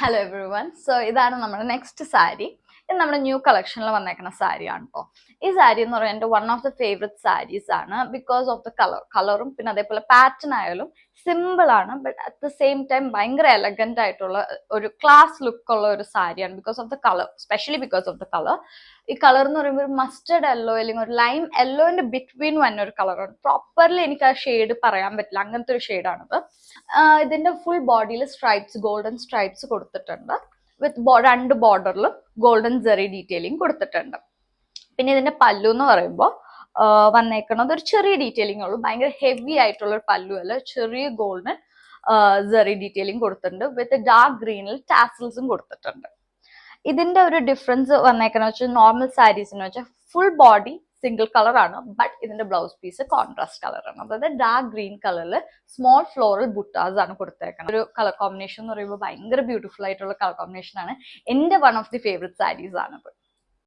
Hello every one. So ഇതാണ് നമ്മുടെ next sari. ഇത് നമ്മുടെ ന്യൂ കളക്ഷനിൽ വന്നേക്കുന്ന സാരിയാണ് കേട്ടോ. ഈ സാരി എന്ന് പറയുന്നത് എൻ്റെ one of the favourite saris ആണ്. ബിക്കോസ് ഓഫ് ദ കളറും പിന്നെ അതേപോലെ പാറ്റേൺ ആയാലും സിമ്പിൾ ആണ്, but at the same time ഭയങ്കര എലഗന്റ് ആയിട്ടുള്ള ഒരു ക്ലാസ് ലുക്ക് ഉള്ള ഒരു സാരിയാണ്. Because of the colour, specially because of the colour. ഈ കളർ എന്ന് പറയുമ്പോൾ ഒരു മസ്റ്റർഡ് യെല്ലോ അല്ലെങ്കിൽ ഒരു ലൈം യെല്ലോന്റെ ബിറ്റ്വീൻ വന്ന ഒരു കളറാണ്. പ്രോപ്പർലി എനിക്ക് ആ ഷെയ്ഡ് പറയാൻ പറ്റില്ല, അങ്ങനത്തെ ഒരു ഷെയ്ഡാണിത്. ഇതിന്റെ ഫുൾ ബോഡിയിൽ സ്ട്രൈപ്സ്, ഗോൾഡൻ സ്ട്രൈപ്സ് കൊടുത്തിട്ടുണ്ട്. വിത്ത് രണ്ട് ബോർഡറിലും ഗോൾഡൻ ജെറി ഡീറ്റെയിലിംഗ് കൊടുത്തിട്ടുണ്ട്. പിന്നെ ഇതിന്റെ പല്ലു എന്ന് പറയുമ്പോൾ വന്നേക്കുന്നത് ഒരു ചെറിയ ഡീറ്റെയിലിംഗ് ഉള്ളൂ. ഭയങ്കര ഹെവി ആയിട്ടുള്ള ഒരു പല്ലു അല്ല, ചെറിയ ഗോൾഡൻ ജെറി ഡീറ്റെയിലിംഗ് കൊടുത്തിട്ടുണ്ട്. വിത്ത് ഡാർക്ക് ഗ്രീനിൽ ടാസൽസും കൊടുത്തിട്ടുണ്ട്. ഇതിന്റെ ഒരു ഡിഫറൻസ് വന്നേക്കുന്ന വെച്ചാൽ നോർമൽ സാരീസിന് വെച്ചാൽ ഫുൾ ബോഡി സിംഗിൾ കളർ ആണ്, ബട്ട് ഇതിന്റെ ബ്ലൗസ് പീസ് കോൺട്രാസ്റ്റ് കളറാണ്. അതായത് ഡാർക്ക് ഗ്രീൻ കളറിൽ സ്മോൾ ഫ്ലോറൽ ബുട്ടാസ് ആണ് കൊടുത്തേക്കുന്നത്. ഒരു കളർ കോമ്പിനേഷൻ എന്ന് പറയുമ്പോൾ ഭയങ്കര ബ്യൂട്ടിഫുൾ ആയിട്ടുള്ള കളർ കോമ്പിനേഷൻ ആണ്. എന്റെ one of the favourite saris ആണ്.